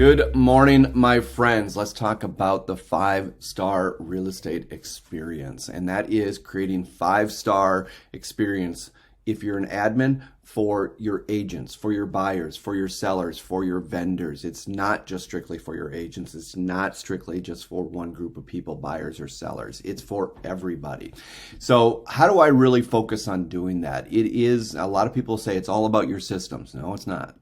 Good morning, my friends. Let's talk about the 5-star real estate experience, and that is creating 5-star experience if you're an admin for your agents, for your buyers, for your sellers, for your vendors. It's not just strictly for your agents. It's not strictly just for one group of people, buyers or sellers. It's for everybody. So how do I really focus on doing that? It is, a lot of people say it's all about your systems. No, it's not.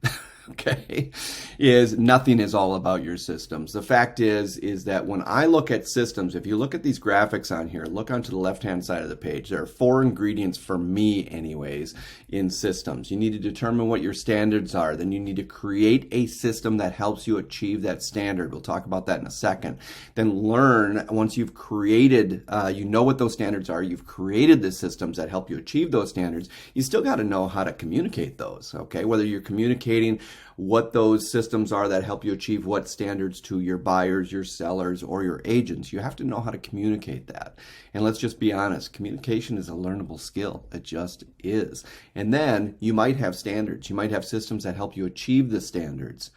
Okay, nothing is all about your systems. The fact is that when I look at systems, if you look at these graphics on here, look onto the left-hand side of the page, there are 4 ingredients for me anyways in systems. You need to determine what your standards are. Then you need to create a system that helps you achieve that standard. We'll talk about that in a second. Then learn, once you've created, you know what those standards are, you've created the systems that help you achieve those standards, you still got to know how to communicate those, okay? Whether you're communicating what those systems are that help you achieve what standards to your buyers, your sellers, or your agents. You have to know how to communicate that. And let's just be honest, communication is a learnable skill. It just is. And then you might have standards. You might have systems that help you achieve the standards.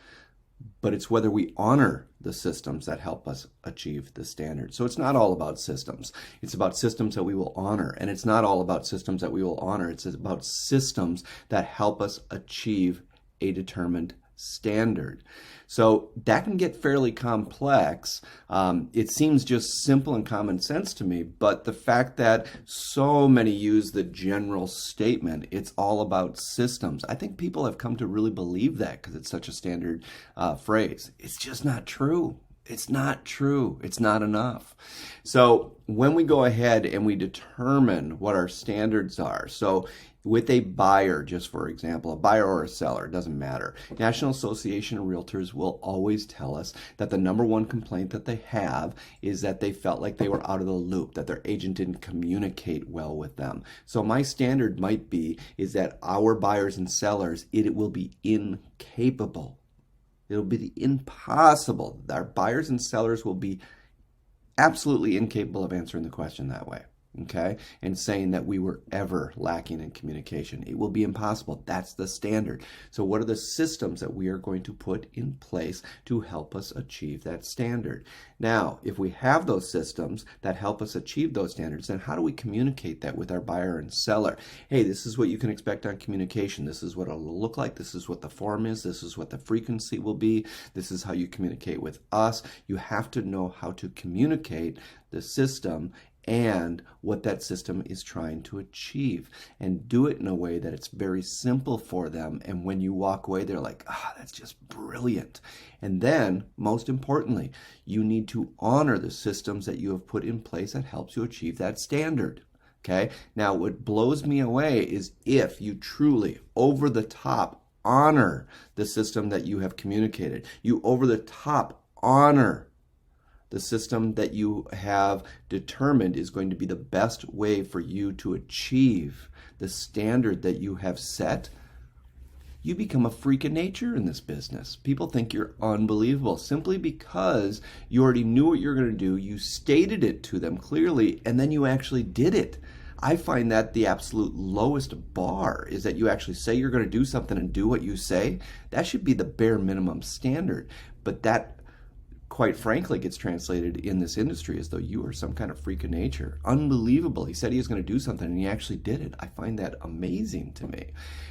But it's whether we honor the systems that help us achieve the standards. So it's not all about systems. It's about systems that we will honor. And it's not all about systems that we will honor. It's about systems that help us achieve a determined standard. So that can get fairly complex. It seems just simple and common sense to me, but the fact that so many use the general statement, it's all about systems, I think people have come to really believe that because it's such a standard phrase. It's just not true. It's not true. It's not enough. So when we go ahead and we determine what our standards are, so with a buyer, just for example, a buyer or a seller, it doesn't matter. National Association of Realtors will always tell us that the number one complaint that they have is that they felt like they were out of the loop, that their agent didn't communicate well with them. So my standard might be is that our buyers and sellers, it will be incapable. It'll be impossible. Our buyers and sellers will be absolutely incapable of answering the question that way. Okay, and saying that we were ever lacking in communication. It will be impossible. That's the standard. So what are the systems that we are going to put in place to help us achieve that standard? Now, if we have those systems that help us achieve those standards, then how do we communicate that with our buyer and seller? Hey, this is what you can expect on communication. This is what it'll look like. This is what the form is. This is what the frequency will be. This is how you communicate with us. You have to know how to communicate the system and what that system is trying to achieve, and do it in a way that it's very simple for them. And when you walk away, they're like, that's just brilliant. And then, most importantly, you need to honor the systems that you have put in place that helps you achieve that standard. Okay. Now, what blows me away is if you truly, over the top, honor the system that you have communicated. You over the top honor the system that you have determined is going to be the best way for you to achieve the standard that you have set. You become a freak of nature in this business. People think you're unbelievable simply because you already knew what you're going to do. You stated it to them clearly, and then you actually did it. I find that the absolute lowest bar is that you actually say you're going to do something and do what you say. That should be the bare minimum standard. But that, quite frankly, gets translated in this industry as though you are some kind of freak of nature. Unbelievable. He said he was going to do something and he actually did it. I find that amazing to me.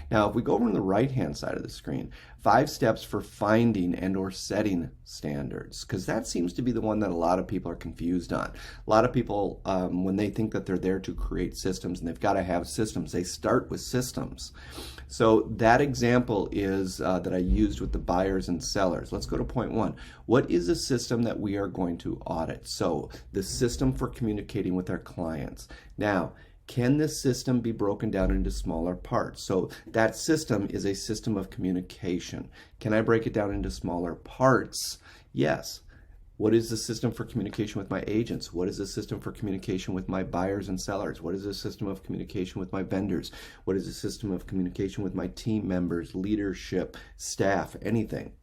Now, if we go over on the right-hand side of the screen, 5 steps for finding and or setting standards, because that seems to be the one that a lot of people are confused on. A lot of people, when they think that they're there to create systems and they've got to have systems, they start with systems. So that example is that I used with the buyers and sellers. Let's go to point 1. What is a system that we are going to audit? So the system for communicating with our clients. Now, can this system be broken down into smaller parts? So that system is a system of communication. Can I break it down into smaller parts? Yes. What is the system for communication with my agents? What is the system for communication with my buyers and sellers? What is the system of communication with my vendors? What is the system of communication with my team members, leadership, staff, anything?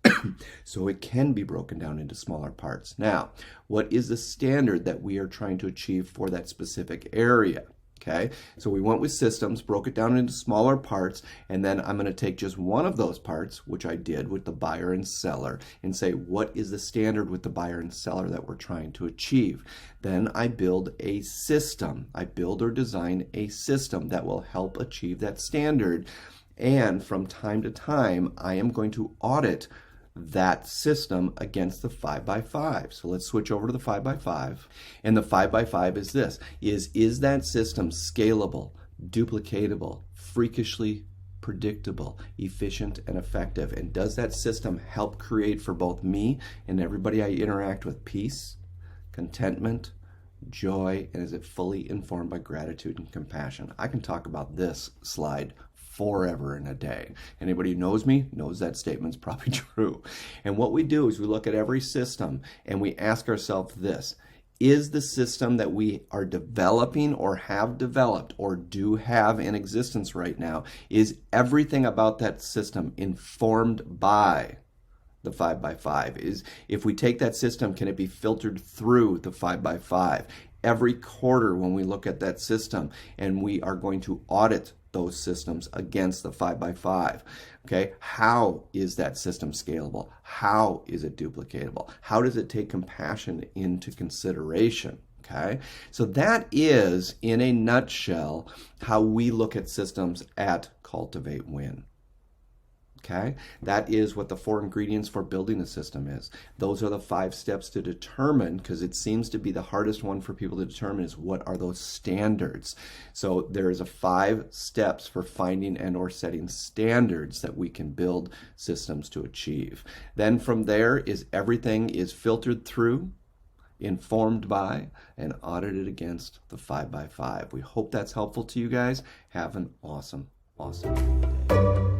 So it can be broken down into smaller parts. Now, what is the standard that we are trying to achieve for that specific area? Okay, so we went with systems, broke it down into smaller parts, and then I'm going to take just one of those parts, which I did with the buyer and seller, and say, what is the standard with the buyer and seller that we're trying to achieve? Then I build a system. I build or design a system that will help achieve that standard. And from time to time, I am going to audit that system against the 5x5. So let's switch over to the 5x5. And the 5x5 is this, is that system scalable, duplicatable, freakishly predictable, efficient, and effective? And does that system help create for both me and everybody I interact with peace, contentment, joy, and is it fully informed by gratitude and compassion? I can talk about this slide forever and a day. Anybody who knows me knows that statement's probably true. And what we do is we look at every system and we ask ourselves this: is the system that we are developing or have developed or do have in existence right now, is everything about that system informed by the 5x5? Is, if we take that system, can it be filtered through the 5x5? Every quarter when we look at that system, and we are going to audit those systems against the 5x5. Okay, how is that system scalable? How is it duplicatable? How does it take compassion into consideration? Okay, so that is, in a nutshell, how we look at systems at Cultivate Win. Okay, that is what the 4 ingredients for building a system is. Those are the 5 steps to determine, because it seems to be the hardest one for people to determine, is what are those standards. So there is a 5 steps for finding and or setting standards that we can build systems to achieve. Then from there is everything is filtered through, informed by, and audited against the 5x5. We hope that's helpful to you guys. Have an awesome day.